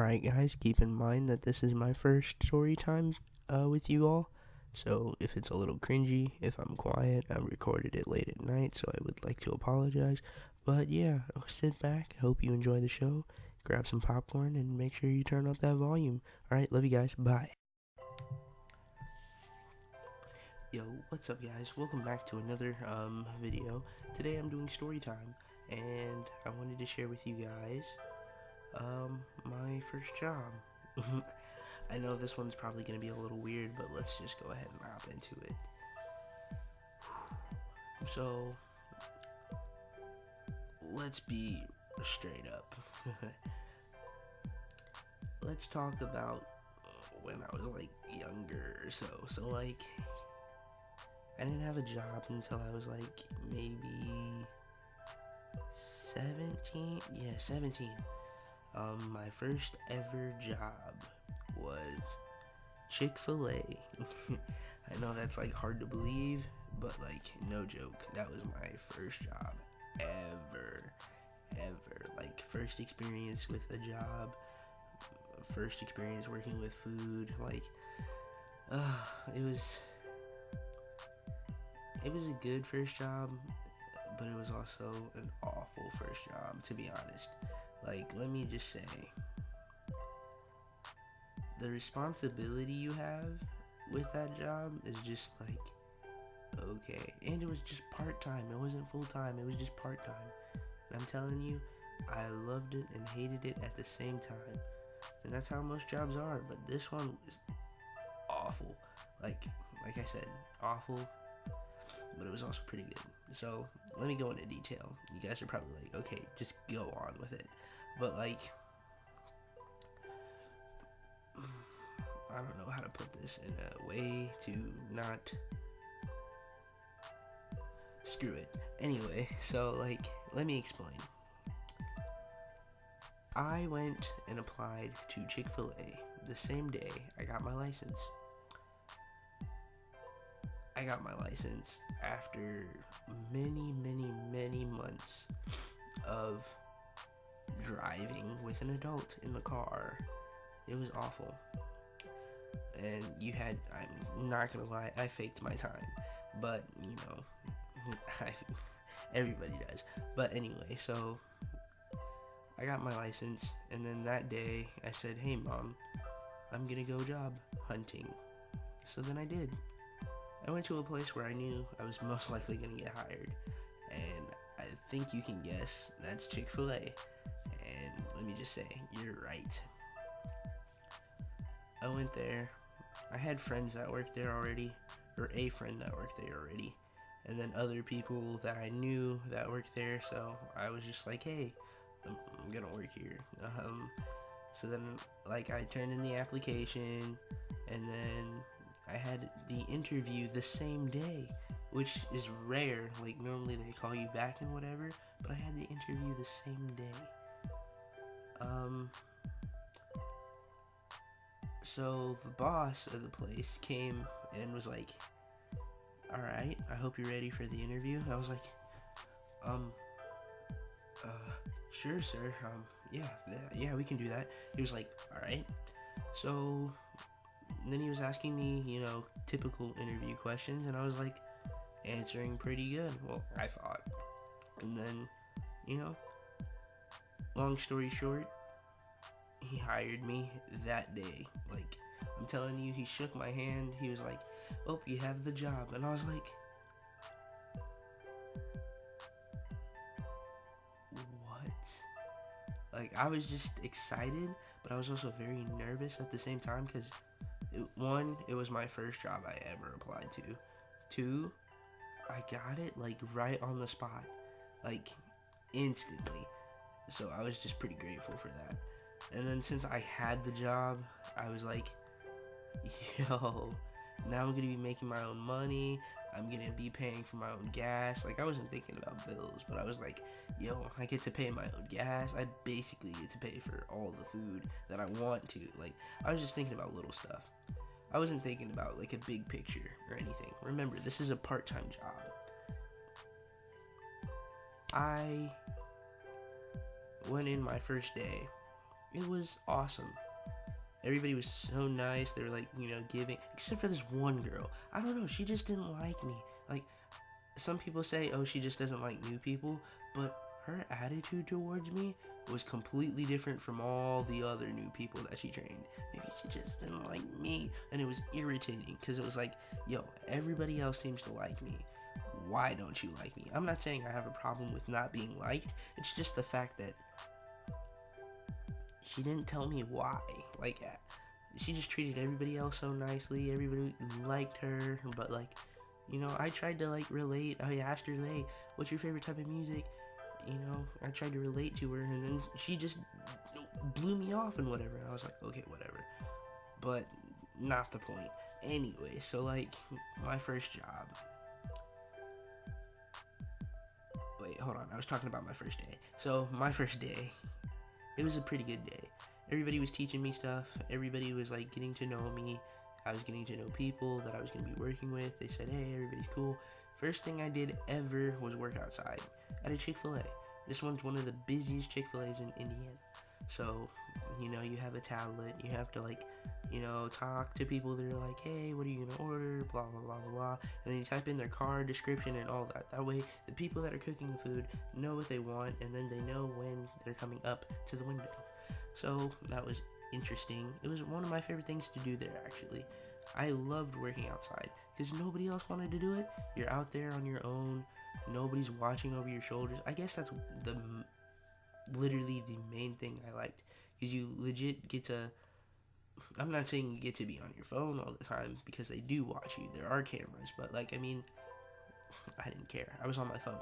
Alright guys, keep in mind that this is my first story time with you all. So if it's a little cringy, if I'm quiet, I recorded it late at night, so I would like to apologize. But yeah, sit back, hope you enjoy the show, grab some popcorn, and make sure you turn up that volume. Alright, love you guys, bye. Yo, what's up guys? Welcome back to another video. Today I'm doing story time, and I wanted to share with you guys my first job. I know this one's probably gonna be a little weird, but let's just go ahead and hop into it. So let's be straight up. Let's talk about when I was like younger or so. So like I didn't have a job until I was like maybe 17. Yeah, 17. My first ever job was Chick-fil-A. I know that's like hard to believe, but like no joke, that was my first job ever. Like first experience with a job, first experience working with food. Like, it was a good first job, but it was also an awful first job, to be honest. Like, let me just say, the responsibility you have with that job is just like, okay. And it was just part-time. It wasn't full-time. It was just part-time. And I'm telling you, I loved it and hated it at the same time. And that's how most jobs are. But this one was awful. Like I said, awful. But it was also pretty good. So let me go into detail. You guys are probably like, okay, just go on with it. But like, I don't know how to put this in a way to not screw it. Anyway, so like, let me explain. I went and applied to Chick-fil-A the same day I got my license. I got my license after many months of driving with an adult in the car. It was awful. And I'm not gonna lie, I faked my time. But, you know, everybody does. But anyway, so I got my license, and then that day I said, hey mom, I'm gonna go job hunting. So then I did. I went to a place where I knew I was most likely gonna get hired, and I think you can guess that's Chick-fil-A. And let me just say, you're right. I went there. I had friends that worked there already, or a friend that worked there already, and then other people that I knew that worked there. So I was just like, hey, I'm gonna work here. So then, like, I turned in the application, and then I had the interview the same day, which is rare. Like, normally they call you back and whatever, but I had the interview the same day. So the boss of the place came and was like, alright, I hope you're ready for the interview. I was like, sure sir, yeah, we can do that. He was like, alright. So then he was asking me, you know, typical interview questions, and I was like, answering pretty good. Well, I thought. And then, you know, long story short, he hired me that day. Like, I'm telling you, he shook my hand. He was like, oh, you have the job. And I was like, what? Like, I was just excited, but I was also very nervous at the same time, because one, it was my first job I ever applied to. Two, I got it like right on the spot, like instantly. So I was just pretty grateful for that. And then since I had the job, I was like, yo, now I'm gonna be making my own money. I'm gonna be paying for my own gas. Like, I wasn't thinking about bills, but I was like, yo, I get to pay my own gas. I basically get to pay for all the food that I want to. Like, I was just thinking about little stuff. I wasn't thinking about like a big picture or anything. Remember, this is a part-time job. I went in my first day, It was awesome. Everybody was so nice. They were like, giving, except for this one girl. I don't know. She just didn't like me. Like, some people say, oh, she just doesn't like new people, but her attitude towards me was completely different from all the other new people that she trained. Maybe she just didn't like me, and it was irritating because it was like, yo, everybody else seems to like me. Why don't you like me? I'm not saying I have a problem with not being liked. It's just the fact that she didn't tell me why. Like, she just treated everybody else so nicely. Everybody liked her, but like, I tried to like relate. I asked her, hey, what's your favorite type of music? I tried to relate to her, and then she just blew me off and whatever. And I was like, okay, whatever. But not the point. Anyway, so like, my first job. Wait, hold on. I was talking about my first day. So, my first day, it was a pretty good day. Everybody was teaching me stuff. Everybody was like getting to know me. I was getting to know people that I was going to be working with. They said, hey, everybody's cool. First thing I did ever was work outside at a Chick-fil-A. This one's one of the busiest Chick-fil-A's in Indiana. So, you have a tablet. You have to like, talk to people that are like, hey, what are you going to order? Blah, blah, blah, blah, blah. And then you type in their card description and all that. That way, the people that are cooking the food know what they want, and then they know when they're coming up to the window. So, that was interesting. It was one of my favorite things to do there, actually. I loved working outside because nobody else wanted to do it. You're out there on your own. Nobody's watching over your shoulders. I guess that's literally the main thing I liked, because you legit get to, I'm not saying you get to be on your phone all the time, because they do watch you. There are cameras, but like, I mean, I didn't care. I was on my phone.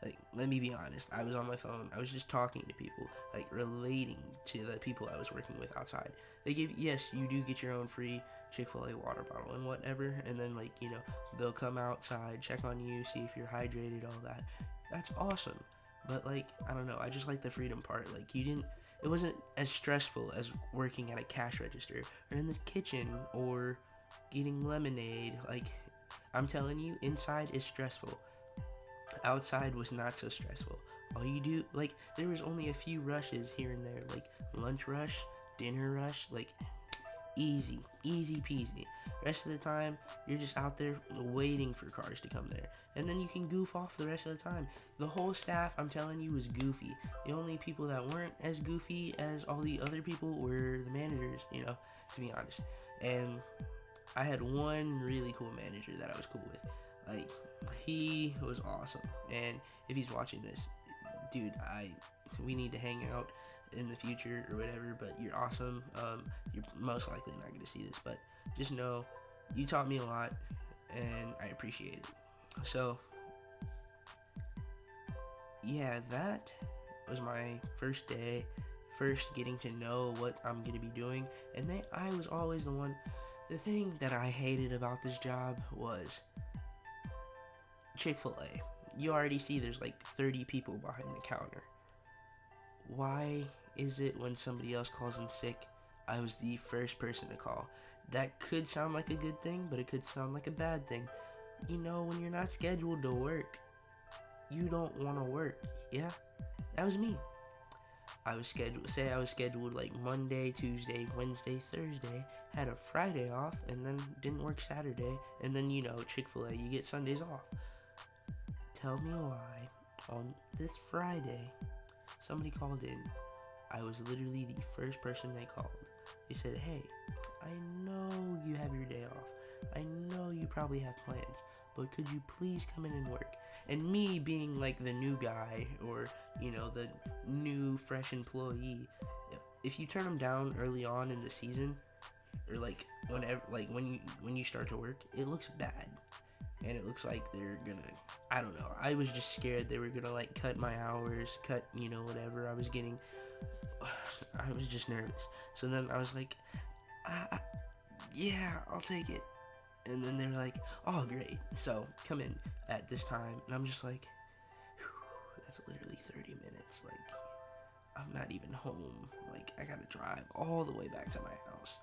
Like, let me be honest. I was on my phone. I was just talking to people, like relating to the people I was working with outside. Yes, you do get your own free Chick-fil-A water bottle and whatever. And then like, they'll come outside, check on you, see if you're hydrated, all that. That's awesome. But like, I don't know. I just like the freedom part. Like, it wasn't as stressful as working at a cash register or in the kitchen or getting lemonade. Like, I'm telling you, inside is stressful. Outside was not so stressful. All you do, like, there was only a few rushes here and there, like lunch rush, dinner rush, like, easy peasy. Rest of the time, you're just out there waiting for cars to come there. And then you can goof off the rest of the time. The whole staff, I'm telling you, was goofy. The only people that weren't as goofy as all the other people were the managers, to be honest. And I had one really cool manager that I was cool with. Like, he was awesome. And if he's watching this, dude, we need to hang out in the future or whatever, but you're awesome. You're most likely not going to see this, but just know you taught me a lot, and I appreciate it. So, yeah, that was my first day, first getting to know what I'm going to be doing, and then I was always the thing that I hated about this job was Chick-fil-A. You already see there's like 30 people behind the counter. Why is it when somebody else calls in sick, I was the first person to call? That could sound like a good thing, but it could sound like a bad thing. When you're not scheduled to work, you don't want to work. Yeah, that was me. I was scheduled like Monday, Tuesday, Wednesday, Thursday, had a Friday off, and then didn't work Saturday, and then, Chick-fil-A, you get Sundays off. Tell me why on this Friday somebody called in. I was literally the first person they called. They said, hey, I know you have your day off. I know you probably have plans, but could you please come in and work? And me being like the new guy, or the new fresh employee, if you turn them down early on in the season, or like whenever, like when you start to work, it looks bad, and it looks like they're gonna, I don't know, I was just scared they were gonna like cut my hours, cut whatever I was getting. I was just nervous. So then I was like, yeah, I'll take it. And then they were like, oh, great. So come in at this time. And I'm just like, that's literally 30 minutes. Like, I'm not even home. Like, I gotta drive all the way back to my house.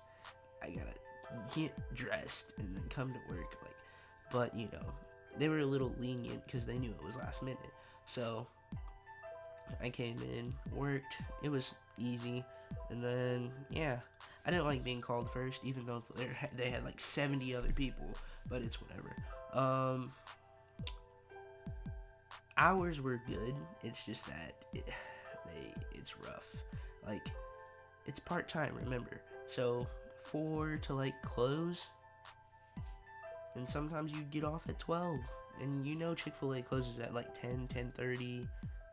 I gotta get dressed and then come to work. Like, but they were a little lenient because they knew it was last minute. So I came in, worked. It was easy. And then, yeah, I didn't like being called first, even though they had like 70 other people, but it's whatever. Hours were good. It's just that it's rough. Like, it's part time, remember. So 4 to like close, and sometimes you get off at 12. And you know Chick-fil-A closes at like 10, 10:30.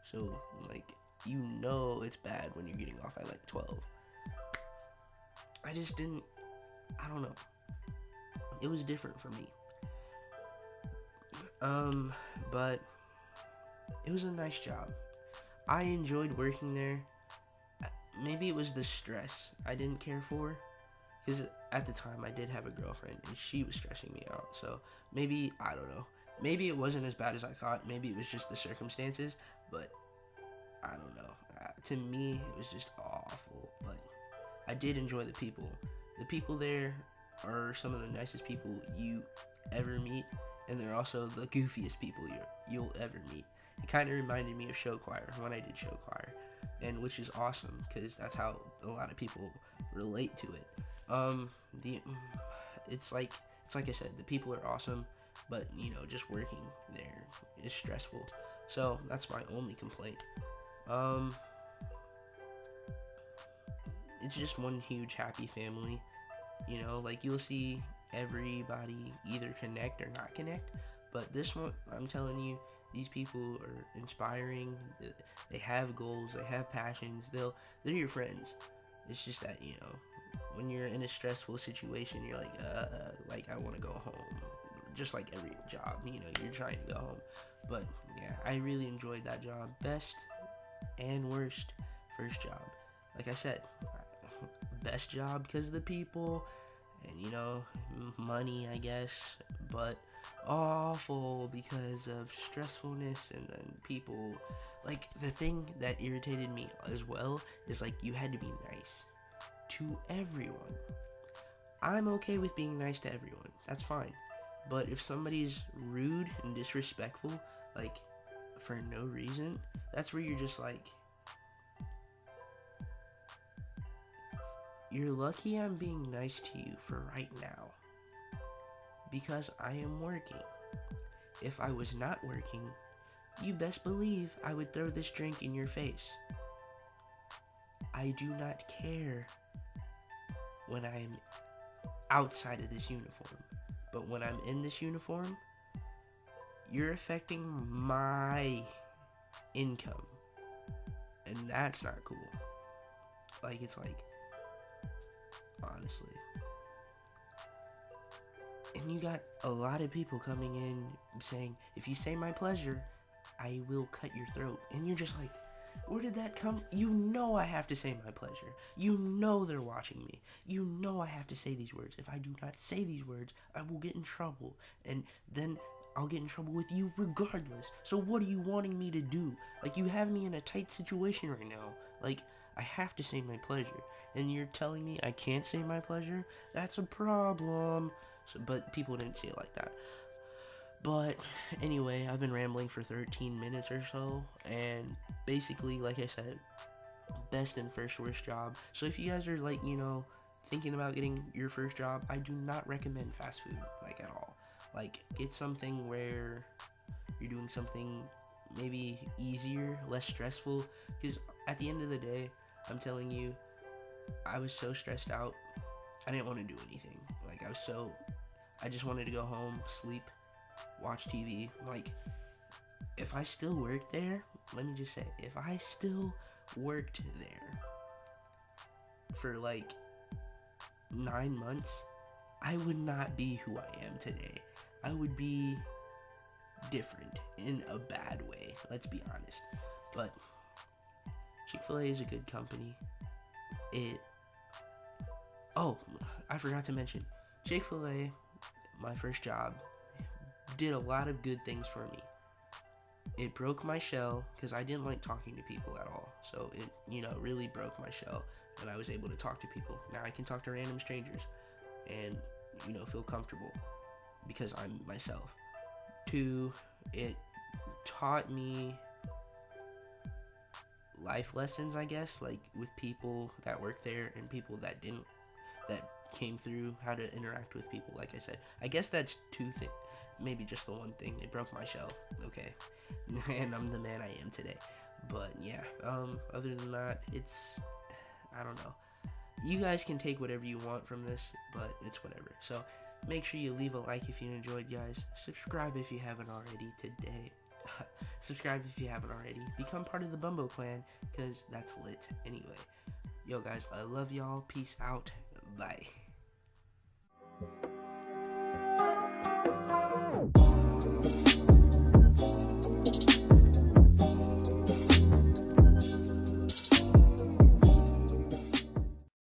So like, you know it's bad when you're getting off at like 12. I just didn't, I don't know. It was different for me. But it was a nice job. I enjoyed working there. Maybe it was the stress I didn't care for, because at the time I did have a girlfriend and she was stressing me out. So maybe, I don't know. Maybe it wasn't as bad as I thought. Maybe it was just the circumstances, but I don't know. To me, it was just awful. But I did enjoy the people. The people there are some of the nicest people you ever meet, and they're also the goofiest people you'll ever meet. It kind of reminded me of show choir when I did show choir, and which is awesome because that's how a lot of people relate to it. It's like I said, the people are awesome, but just working there is stressful. So that's my only complaint. It's just one huge happy family. Like, you'll see everybody either connect or not connect, but this one, I'm telling you, these people are inspiring. They have goals, they have passions, they're your friends. It's just that, when you're in a stressful situation, you're like I want to go home. Just like every job, you're trying to go home. But yeah, I really enjoyed that job. Best and worst first job. Like I said, best job because of the people and money, I guess, but awful because of stressfulness and then people. Like, the thing that irritated me as well is, like, you had to be nice to everyone. I'm okay with being nice to everyone, that's fine, but if somebody's rude and disrespectful, like, for no reason, that's where you're just like, you're lucky I'm being nice to you for right now, because I am working. If I was not working, you best believe I would throw this drink in your face. I do not care when I'm outside of this uniform, but when I'm in this uniform, you're affecting my income, and that's not cool. Like, it's like, honestly. And you got a lot of people coming in saying, if you say my pleasure, I will cut your throat. And you're just like, where did that come? I have to say my pleasure. They're watching me. I have to say these words. If I do not say these words, I will get in trouble. And then I'll get in trouble with you regardless. So what are you wanting me to do? Like, you have me in a tight situation right now. Like, I have to say my pleasure. And you're telling me I can't say my pleasure? That's a problem. But people didn't see it like that. But anyway, I've been rambling for 13 minutes or so, and basically, like I said, best and worst job. So if you guys are like, thinking about getting your first job, I do not recommend fast food, like, at all. Like, get something where you're doing something maybe easier, less stressful, because at the end of the day, I'm telling you, I was so stressed out, I didn't want to do anything. Like, I just wanted to go home, sleep, watch TV. Like, if I still worked there, let me just say, if I still worked there for like 9 months, I would not be who I am today. I would be different in a bad way, let's be honest. But Chick-fil-A is a good company. I forgot to mention, Chick-fil-A, my first job, did a lot of good things for me. It broke my shell because I didn't like talking to people at all. So it, really broke my shell, and I was able to talk to people. Now I can talk to random strangers and, feel comfortable because I'm myself. 2, it taught me, life lessons, I guess, like with people that work there and people that didn't, that came through how to interact with people. Like I said, I guess that's two things, maybe just the one thing. It broke my shell, okay, and I'm the man I am today. But yeah, other than that, it's, I don't know. You guys can take whatever you want from this, but it's whatever. So make sure you leave a like if you enjoyed, guys. Subscribe if you haven't already today. Subscribe if you haven't already. Become part of the Bumbo clan, because that's lit anyway. Yo, guys, I love y'all. Peace out. Bye.